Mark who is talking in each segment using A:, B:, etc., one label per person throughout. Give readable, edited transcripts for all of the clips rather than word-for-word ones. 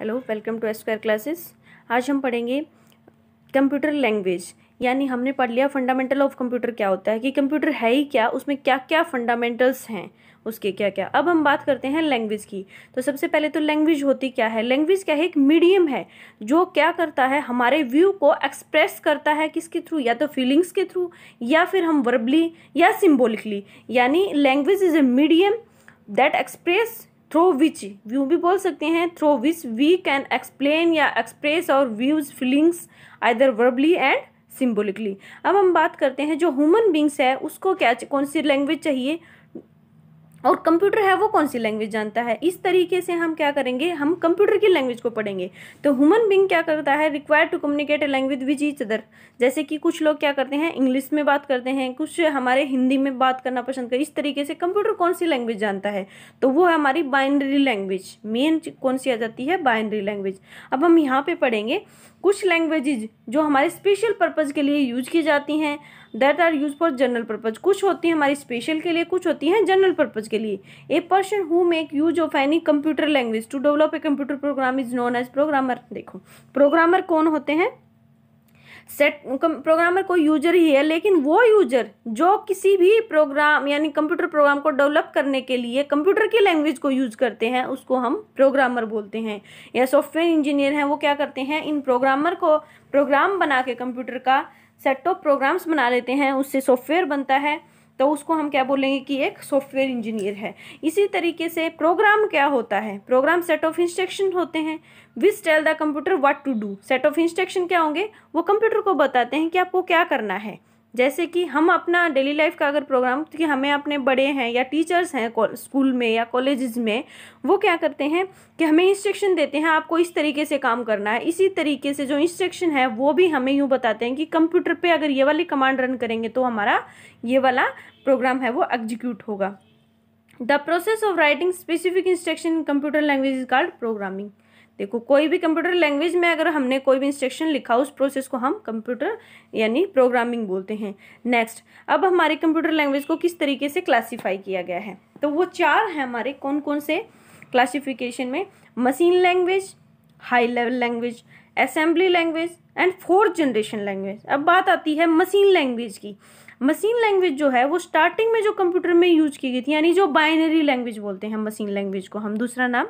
A: Hello, welcome to S square classes. आज हम पढ़ेंगे कंप्यूटर लैंग्वेज। यानी हमने पढ़ लिया फंडामेंटल ऑफ कंप्यूटर क्या होता है, कि कंप्यूटर है ही क्या, उसमें क्या क्या फंडामेंटल्स हैं, उसके क्या क्या। अब हम बात करते हैं लैंग्वेज की। तो सबसे पहले तो लैंग्वेज होती क्या है। लैंग्वेज क्या है, एक मीडियम है जो क्या करता है, हमारे व्यू को एक्सप्रेस करता है। किसके थ्रू, या तो फीलिंग्स के थ्रू, या फिर हम वर्बली या सिम्बोलिकली। यानी language is a medium that express through which, view भी बोल सकते हैं, through which we can explain या express our views feelings either verbally and symbolically. अब हम बात करते हैं जो ह्यूमन बींग्स है उसको क्या कौन सी लैंग्वेज चाहिए, और कंप्यूटर है वो कौन सी लैंग्वेज जानता है। इस तरीके से हम क्या करेंगे, हम कंप्यूटर की लैंग्वेज को पढ़ेंगे। तो ह्यूमन बीइंग क्या करता है, required to communicate a language which each other. जैसे कि कुछ लोग क्या करते हैं, इंग्लिश में बात करते हैं, कुछ हमारे हिंदी में बात करना पसंद करते। इस तरीके से कंप्यूटर कौन सी लैंग्वेज जानता है, तो वो है हमारी बाइनरी लैंग्वेज। मेन कौन सी आ जाती है, बाइनरी लैंग्वेज। अब हम यहाँ पे पढ़ेंगे कुछ लैंग्वेजेज जो हमारे स्पेशल पर्पज के लिए यूज की जाती हैं, that are use for general purpose. कुछ होती है हमारी स्पेशल के लिए, कुछ होती हैं जनरल पर्पज के लिए। A person who make use of any computer language to develop a computer program is known as programmer. देखो, प्रोग्रामर कौन होते हैं, प्रोग्रामर कोई यूजर ही है, लेकिन वो यूजर जो किसी भी प्रोग्राम यानी कंप्यूटर प्रोग्राम को डेवलप करने के लिए कंप्यूटर की लैंग्वेज को यूज करते हैं, उसको हम प्रोग्रामर बोलते हैं। या सॉफ्टवेयर इंजीनियर हैं, वो क्या करते हैं, इन प्रोग्रामर को प्रोग्राम बना के कंप्यूटर का सेट ऑफ प्रोग्राम्स बना लेते हैं, उससे सॉफ्टवेयर बनता है, तो उसको हम क्या बोलेंगे कि एक सॉफ्टवेयर इंजीनियर है। इसी तरीके से प्रोग्राम क्या होता है, प्रोग्राम सेट ऑफ इंस्ट्रक्शन होते हैं which tell the computer what to do. Set of instruction क्या होंगे, वो कंप्यूटर को बताते हैं कि आपको क्या करना है। जैसे कि हम अपना डेली लाइफ का अगर प्रोग्राम, कि हमें अपने बड़े हैं या टीचर्स हैं स्कूल में या कॉलेजेस में, वो क्या करते हैं कि हमें इंस्ट्रक्शन देते हैं, आपको इस तरीके से काम करना है। इसी तरीके से जो इंस्ट्रक्शन है वो भी हमें यूँ बताते हैं कि कंप्यूटर पे अगर ये वाली कमांड रन करेंगे तो हमारा ये वाला प्रोग्राम है वो एग्जीक्यूट होगा। The process of writing specific instruction in computer language is called programming. देखो, कोई भी कंप्यूटर लैंग्वेज में अगर हमने कोई भी इंस्ट्रक्शन लिखा, उस प्रोसेस को हम कंप्यूटर यानी प्रोग्रामिंग बोलते हैं। नेक्स्ट, अब हमारे कंप्यूटर लैंग्वेज को किस तरीके से क्लासीफाई किया गया है, तो वो चार हैं हमारे। कौन कौन से क्लासिफिकेशन में, machine language, high level language, assembly language and fourth generation language. अब बात आती है मशीन लैंग्वेज की। मशीन लैंग्वेज जो है वो स्टार्टिंग में जो कंप्यूटर में यूज की गई थी, यानी जो बाइनरी लैंग्वेज बोलते हैं मशीन लैंग्वेज को हम, दूसरा नाम।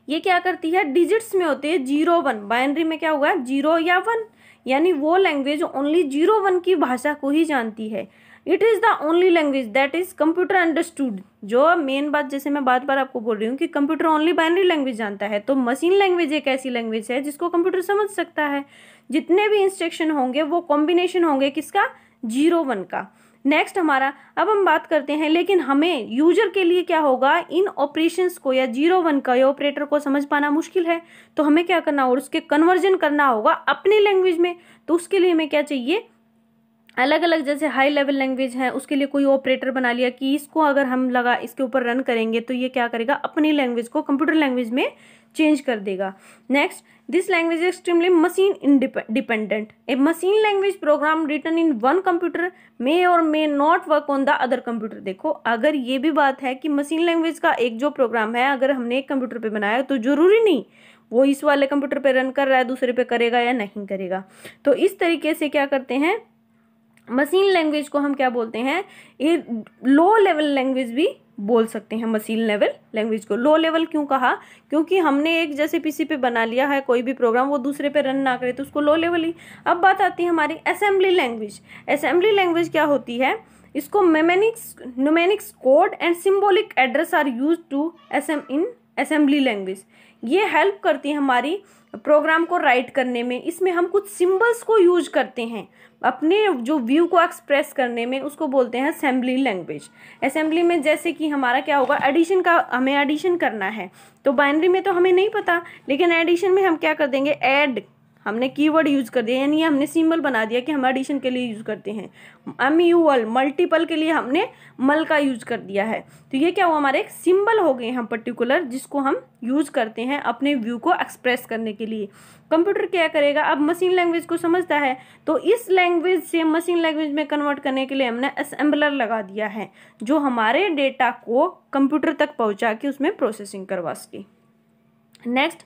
A: ये क्या करती है, डिजिट्स में होते हैं 0 1। बाइनरी में क्या हुआ, 0 या 1, यानी वो लैंग्वेज ओनली 0 1 की भाषा को ही जानती है। It is the only language that is computer understood. जो मेन बात, जैसे मैं बार बार आपको बोल रही हूँ कि कंप्यूटर ओनली बाइनरी लैंग्वेज जानता है, तो मशीन लैंग्वेज एक ऐसी लैंग्वेज है जिसको कंप्यूटर समझ सकता है। जितने भी इंस्ट्रक्शन होंगे वो कॉम्बिनेशन होंगे किसका, 0 1 का। नेक्स्ट हमारा, अब हम बात करते हैं, लेकिन हमें यूजर के लिए क्या होगा, इन ऑपरेशंस को या 0 1 का या ऑपरेटर को समझ पाना मुश्किल है, तो हमें क्या करना होगा, उसके कन्वर्जन करना होगा अपनी लैंग्वेज में। तो उसके लिए हमें क्या चाहिए, अलग अलग, जैसे हाई लेवल लैंग्वेज है उसके लिए कोई ऑपरेटर बना लिया कि इसको अगर हम लगा इसके ऊपर रन करेंगे तो ये क्या करेगा, अपनी लैंग्वेज को कंप्यूटर लैंग्वेज में चेंज कर देगा। Next, this language is extremely machine dependent. A machine language program written in one computer may और may not work on the other computer. देखो, अगर ये भी बात है कि मशीन लैंग्वेज का एक जो प्रोग्राम है अगर हमने एक कंप्यूटर पे बनाया तो जरूरी नहीं वो इस वाले कंप्यूटर पे रन कर रहा है, दूसरे पे करेगा या नहीं करेगा। तो इस तरीके से क्या करते हैं, मशीन लैंग्वेज को हम क्या बोलते हैं, ये लो लेवल लैंग्वेज भी बोल सकते हैं। मशीन लेवल लैंग्वेज को लो लेवल क्यों कहा, क्योंकि हमने एक जैसे पीसी पे बना लिया है कोई भी प्रोग्राम, वो दूसरे पे रन ना करे तो उसको लो लेवल ही। अब बात आती है हमारी असेंबली लैंग्वेज। असेंबली लैंग्वेज क्या होती है, इसको numerics code and symbolic address are use to in assembly language. ये हेल्प करती है हमारी प्रोग्राम को राइट करने में। इसमें हम कुछ सिंबल्स को यूज करते हैं अपने जो व्यू को एक्सप्रेस करने में, उसको बोलते हैं असेंबली लैंग्वेज। असेंबली में जैसे कि हमारा क्या होगा, एडिशन का, हमें एडिशन करना है, तो बाइनरी में तो हमें नहीं पता, लेकिन एडिशन में हम क्या कर देंगे, ऐड, हमने कीवर्ड यूज कर दिया, यानी हमने सिंबल बना दिया कि हम एडिशन के लिए यूज करते हैं। म्यूअल, मल्टीपल के लिए हमने मल का यूज कर दिया है। तो ये क्या हुआ, हमारे एक सिंबल हो गए हम पर्टिकुलर, जिसको हम यूज करते हैं अपने व्यू को एक्सप्रेस करने के लिए। कंप्यूटर क्या करेगा, अब मशीन लैंग्वेज को समझता है तो इस लैंग्वेज से मशीन लैंग्वेज में कन्वर्ट करने के लिए हमने असेंबलर लगा दिया है, जो हमारे डेटा को कंप्यूटर तक पहुंचा के उसमें प्रोसेसिंग करवा सके। नेक्स्ट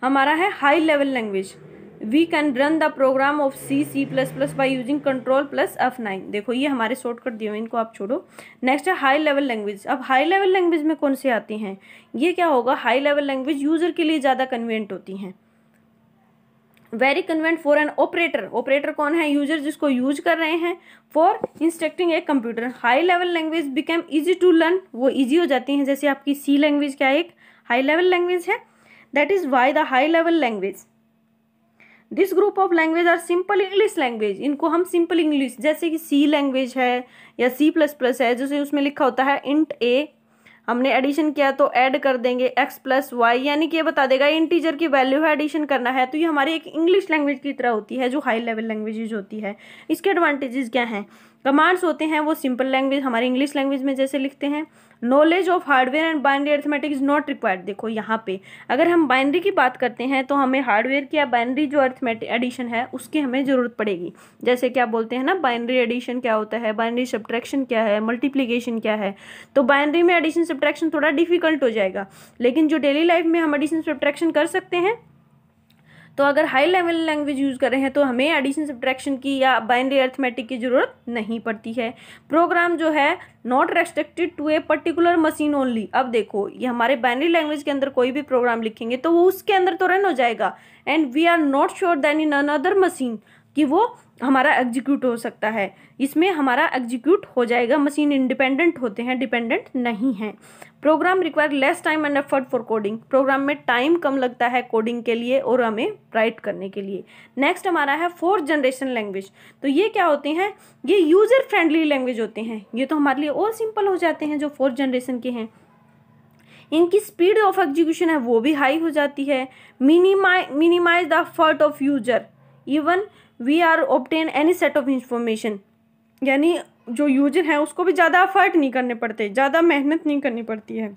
A: हमारा है high level language. We can run the program of C++ by using control plus F9। देखो ये हमारे शॉर्टकट दिए हुए, इनको आप छोड़ो। नेक्स्ट है हाई लेवल लैंग्वेज। अब हाई लेवल लैंग्वेज में कौन से आती हैं? ये क्या होगा, हाई लेवल लैंग्वेज यूजर के लिए ज़्यादा कन्वीनियंट होती हैं। Very convenient for an operator. Operator कौन है? यूजर जिसको यूज कर रहे हैं for instructing a computer. High level language become easy to learn, वो ईजी हो जाती हैं। जैसे आपकी C लैंग्वेज क्या एक हाई लेवल लैंग्वेज है। That is why the high level language. This group of language are simple English language. इनको हम सिंपल इंग्लिश, जैसे कि C लैंग्वेज है या C++ है, जैसे उसमें लिखा होता है इंट A, हमने एडिशन किया तो ऐड कर देंगे x+y, यानी कि ये बता देगा इंटीजर की वैल्यू है, एडिशन करना है। तो ये हमारी एक इंग्लिश लैंग्वेज की तरह होती है जो हाई लेवल लैंग्वेज होती है। इसके एडवांटेजेस क्या हैं? कमांड्स होते हैं वो सिंपल लैंग्वेज, हमारी इंग्लिश लैंग्वेज में जैसे लिखते हैं। Knowledge of hardware and binary arithmetic is not required. देखो यहाँ पे अगर हम बाइनरी की बात करते हैं तो हमें हार्डवेयर की या बाइनरी जो अरिथमेटिक एडिशन है उसकी हमें जरूरत पड़ेगी। जैसे क्या बोलते हैं ना, बाइनरी एडिशन क्या होता है, बाइनरी सब्ट्रैक्शन क्या है, मल्टीप्लिकेशन क्या है। तो बाइनरी में एडिशन सब्ट्रैक्शन थोड़ा डिफिकल्ट हो जाएगा, लेकिन जो डेली लाइफ में हम एडिशन सब्ट्रैक्शन कर सकते हैं, तो अगर हाई लेवल लैंग्वेज यूज कर रहे हैं तो हमें एडिशन सब्ट्रैक्शन की या बाइनरी अरिथमेटिक की जरूरत नहीं पड़ती है। प्रोग्राम जो है not restricted to a particular machine only. अब देखो ये हमारे बाइनरी लैंग्वेज के अंदर कोई भी प्रोग्राम लिखेंगे तो वो उसके अंदर तो रन हो जाएगा, and we are not sure than in another machine कि वो हमारा एग्जीक्यूट हो सकता है। इसमें हमारा एग्जीक्यूट हो जाएगा, मशीन इंडिपेंडेंट होते हैं, डिपेंडेंट नहीं है। Program require less time and effort for coding. Program में टाइम कम लगता है कोडिंग के लिए और हमें राइट करने के लिए। नेक्स्ट हमारा है 4th जनरेशन लैंग्वेज। तो ये क्या होते हैं? ये यूजर फ्रेंडली लैंग्वेज होते हैं। ये तो हमारे लिए और सिंपल हो जाते हैं जो 4th जनरेशन के हैं। इनकी स्पीड ऑफ एग्जीक्यूशन है वो भी हाई हो जाती है। Minimize the effort of user even we are obtain any set of information, यानी जो यूजर है उसको भी ज़्यादा एफर्ट नहीं करने पड़ते, ज़्यादा मेहनत नहीं करनी पड़ती है।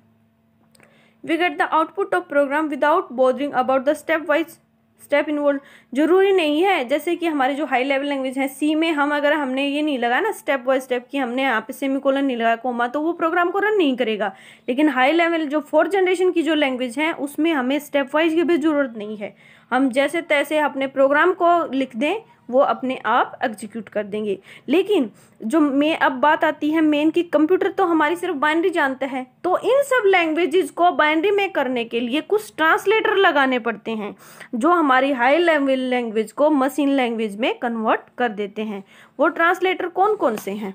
A: We get the output of program without bothering about the step wise step involve. जरूरी नहीं है, जैसे कि हमारी जो हाई लेवल लैंग्वेज है C में हम अगर हमने ये नहीं लगाया ना स्टेप बाय स्टेप की, हमने यहाँ पे सेमीकोलन नहीं लगाया कोमा, तो वो प्रोग्राम को रन नहीं करेगा। लेकिन हाई लेवल जो 4th जनरेशन की जो लैंग्वेज है उसमें हमें स्टेप वाइज की भी जरूरत नहीं है। हम जैसे तैसे अपने प्रोग्राम को लिख दें वो अपने आप एग्जीक्यूट कर देंगे। लेकिन जो अब बात आती है मेन की, कंप्यूटर तो हमारी सिर्फ बाइनरी जानता है, तो इन सब लैंग्वेजेस को बाइनरी में करने के लिए कुछ ट्रांसलेटर लगाने पड़ते हैं जो हमारी हाई लेवल लैंग्वेज को मशीन लैंग्वेज में कन्वर्ट कर देते हैं। वो ट्रांसलेटर कौन कौन से हैं?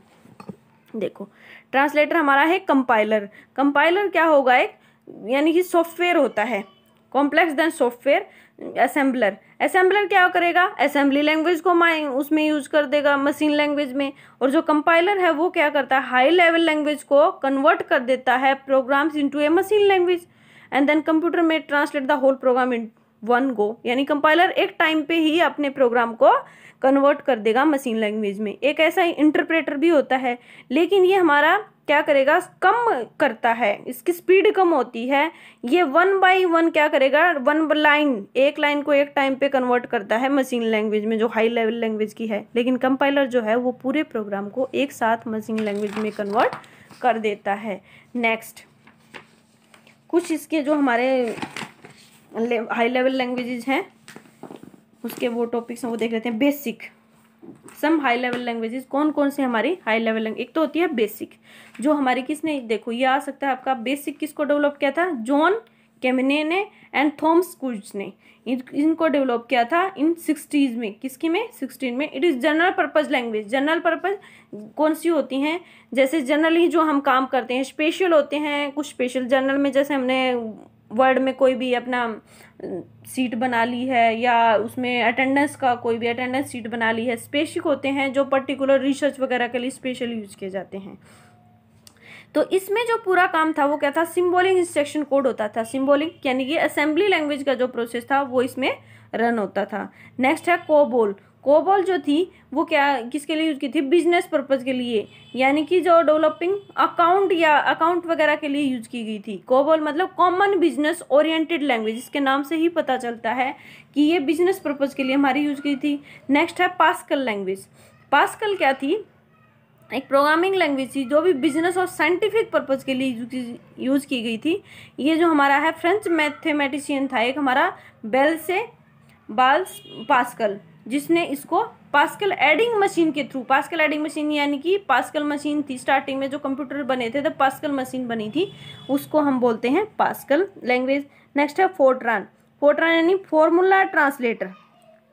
A: देखो ट्रांसलेटर हमारा है कंपाइलर। कंपाइलर क्या होगा? एक यानी कि सॉफ्टवेयर होता है, complex then software. Assembler, assembler क्या करेगा? असेंबली लैंग्वेज को उसमें यूज कर देगा मशीन लैंग्वेज में। और जो कंपाइलर है वो क्या करता है? हाई लेवल लैंग्वेज को कन्वर्ट कर देता है programs into a machine language, and then computer में translate the whole program in one go. यानी कंपाइलर एक टाइम पे ही अपने प्रोग्राम को कन्वर्ट कर देगा मशीन लैंग्वेज में। एक ऐसा ही इंटरप्रेटर भी होता है, लेकिन ये हमारा क्या करेगा? कम करता है, इसकी स्पीड कम होती है। ये 1 by 1 क्या करेगा? एक लाइन को एक टाइम पे कन्वर्ट करता है मशीन लैंग्वेज में जो हाई लेवल लैंग्वेज की है। लेकिन कंपाइलर जो है वो पूरे प्रोग्राम को एक साथ मशीन लैंग्वेज में कन्वर्ट कर देता है। नेक्स्ट कुछ इसके जो हमारे हाई लेवल लैंग्वेजेस हैं उसके वो टॉपिक्स हैं वो देख लेते हैं। Basic some high level languages. कौन कौन से हमारी हाई लेवल लैंग्वेज? एक तो होती है बेसिक, जो हमारी किसने, देखो ये आ सकता है आपका बेसिक किसको डेवलप किया था? जॉन केमने ने एंड थॉमस कुज ने इनको डेवलप किया था इन 60s में। किसकी में? 16 में। It is general purpose language. General purpose कौन सी होती हैं? जैसे जनरली जो हम काम करते हैं, स्पेशल होते हैं कुछ स्पेशल। जनरल में जैसे हमने वर्ड में कोई भी अपना सीट बना ली है या उसमें अटेंडेंस का कोई भी अटेंडेंस सीट बना ली है। स्पेसिफिक होते हैं जो पर्टिकुलर रिसर्च वगैरह के लिए स्पेशल यूज किए जाते हैं। तो इसमें जो पूरा काम था वो क्या था? सिंबॉलिक इंस्ट्रक्शन कोड होता था। सिंबॉलिक यानी कि असेंबली लैंग्वेज का जो प्रोसेस था वो इसमें रन होता था। नेक्स्ट है कोबोल। कोबोल जो थी वो क्या किसके लिए यूज की थी? बिजनेस पर्पज के लिए, यानी कि जो डेवलपिंग अकाउंट या अकाउंट वगैरह के लिए यूज की गई थी। कोबोल मतलब कॉमन बिजनेस ओरिएंटेड लैंग्वेज। इसके नाम से ही पता चलता है कि ये बिजनेस पर्पज के लिए हमारी यूज की थी। नेक्स्ट है पास्कल लैंग्वेज। पास्कल क्या थी? एक प्रोग्रामिंग लैंग्वेज थी जो भी बिजनेस और साइंटिफिक पर्पज के लिए यूज की गई थी। ये जो हमारा है फ्रेंच मैथमेटिशियन था एक हमारा बाल्स पास्कल, जिसने इसको पास्कल एडिंग मशीन के थ्रू, पास्कल एडिंग मशीन यानी कि पास्कल मशीन थी स्टार्टिंग में जो कंप्यूटर बने थे, तो पास्कल मशीन बनी थी, उसको हम बोलते हैं पास्कल लैंग्वेज। नेक्स्ट है फोर्ट्रान। फोर्ट्रान यानी फॉर्मूला ट्रांसलेटर।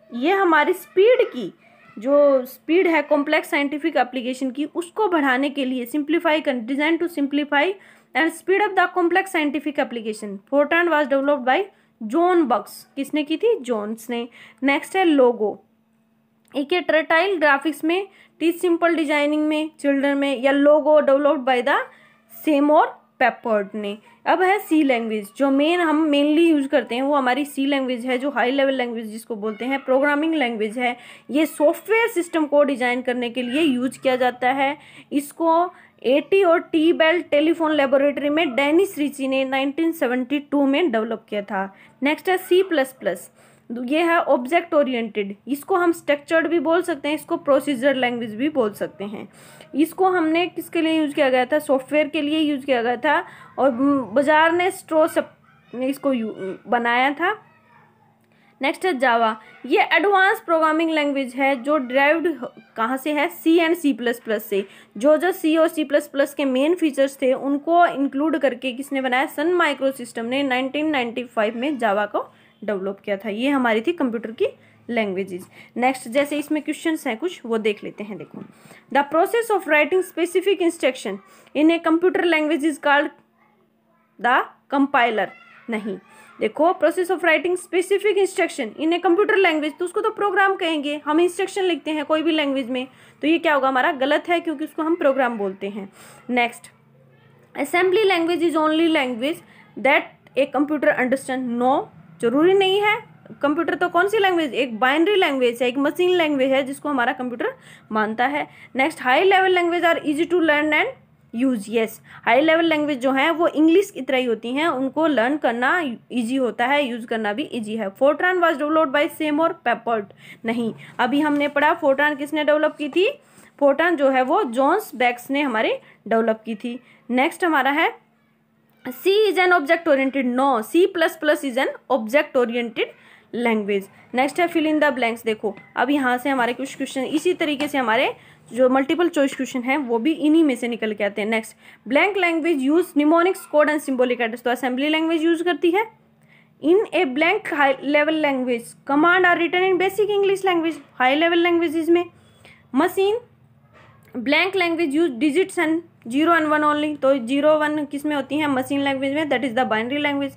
A: ये हमारी स्पीड की जो स्पीड है कॉम्प्लेक्स साइंटिफिक एप्लीकेशन की, उसको बढ़ाने के लिए सिंप्लीफाई कर, design to simplify and speed up the complex scientific application. Fortran was developed by John Backus. किसने की थी? जोन्स ने। नेक्स्ट है लोगो। एक है टर्टाइल ग्राफिक्स में, टीच सिंपल डिजाइनिंग में, चिल्ड्रन में, या Logo developed by the Seymour Papert ने। अब है सी लैंग्वेज, जो हम मेनली यूज करते हैं वो हमारी सी लैंग्वेज है, जो हाई लेवल लैंग्वेज जिसको बोलते हैं, प्रोग्रामिंग लैंग्वेज है। ये सॉफ्टवेयर सिस्टम को डिजाइन करने के लिए यूज किया जाता है। इसको एटी और टी बेल टेलीफोन लेबोरेटरी में डेनिस रिची ने 1972 में डेवलप किया था। नेक्स्ट है सी प्लस प्लस। ये है ऑब्जेक्ट ओरिएंटेड। इसको हम स्ट्रक्चर्ड भी बोल सकते हैं, इसको प्रोसीजर लैंग्वेज भी बोल सकते हैं। इसको हमने किसके लिए यूज किया गया था? सॉफ्टवेयर के लिए यूज किया गया था, और बाजार ने स्ट्रोस ने इसको बनाया था। नेक्स्ट है जावा। ये एडवांस प्रोग्रामिंग लैंग्वेज है जो डिराइव्ड कहाँ से है? सी एंड सी प्लस प्लस से। जो सी और सी प्लस प्लस के मेन फीचर्स थे उनको इंक्लूड करके किसने बनाया? सन माइक्रो सिस्टम ने 1995 में जावा को डेवलप किया था। ये हमारी थी कंप्यूटर की लैंग्वेजेस। नेक्स्ट जैसे इसमें क्वेश्चंस हैं कुछ, वो देख लेते हैं। देखो, the process of writing specific instruction in a computer language is called the compiler. नहीं, देखो, process of writing specific instruction in a computer language, तो उसको तो प्रोग्राम कहेंगे। हम इंस्ट्रक्शन लिखते हैं कोई भी लैंग्वेज में, तो ये क्या होगा हमारा? गलत है, क्योंकि उसको हम प्रोग्राम बोलते हैं। Next, assembly language is only language that a computer understand. No, जरूरी नहीं है। कंप्यूटर तो कौन सी लैंग्वेज? एक बाइनरी लैंग्वेज है, एक मशीन लैंग्वेज है जिसको हमारा कंप्यूटर मानता है। Next, high level language are easy to learn and use. Yes, high level language जो है वो इंग्लिश की तरह ही होती हैं, उनको लर्न करना इजी होता है, यूज करना भी इजी है। Fortran was developed bye Seymour peppered. नहीं, अभी हमने पढ़ा फोर्ट्रान किसने डेवलप की थी? फोर्ट्रान जो है वो जॉन्स बैक्स ने हमारे डेवलप की थी। नेक्स्ट हमारा है C is an object oriented. No, C++ is an object oriented language. Next है फिल इन द ब्लैंक्स। देखो, अब यहाँ से हमारे कुछ क्वेश्चन इसी तरीके से हमारे जो मल्टीपल चॉइस क्वेश्चन हैं वो भी इन्हीं में से निकल के आते हैं। Next, blank language use mnemonics code and symbolic address. तो असेंबली लैंग्वेज यूज करती है। In a blank high level language command are written in basic English language. High level languages में machine blank language use digits and 0 and 1 only. तो 0 1 किस में होती है? Machine language में, that is the binary language.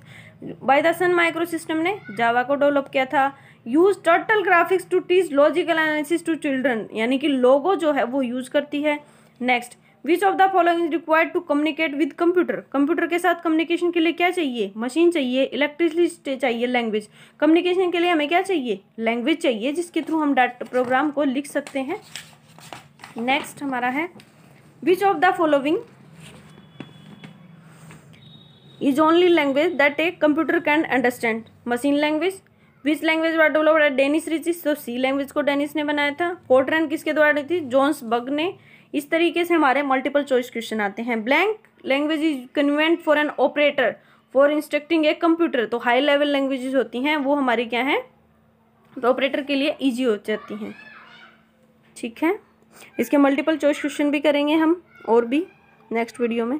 A: By the Sun Micro System ने Java को develop किया था। Use turtle graphics to teach logical analysis to children, यानी कि लोगो जो है वो यूज करती है। Next, which of the following is required to communicate with computer. Computer के साथ कम्युनिकेशन के लिए क्या चाहिए? मशीन चाहिए, इलेक्ट्रिसिटी चाहिए, लैंग्वेज। कम्युनिकेशन के लिए हमें क्या चाहिए? लैंग्वेज चाहिए, जिसके थ्रू हम डाटा प्रोग्राम को लिख सकते हैं। नेक्स्ट हमारा है which of the following is only language that a computer can understand. Machine language. Which language was developed by Dennis Ritchie. तो सी लैंग्वेज को डेनिस ने बनाया था। फोर्ट्रान किसके द्वारा थी? जोन्स बग ने। इस तरीके से हमारे मल्टीपल चॉइस क्वेश्चन आते हैं। Blank language is convenient for an operator for instructing a computer. तो हाई लेवल लैंग्वेजेस होती हैं वो हमारी क्या है? तो ऑपरेटर के लिए ईजी हो जाती हैं। ठीक है, इसके मल्टीपल चॉइस क्वेश्चन भी करेंगे हम और भी नेक्स्ट वीडियो में।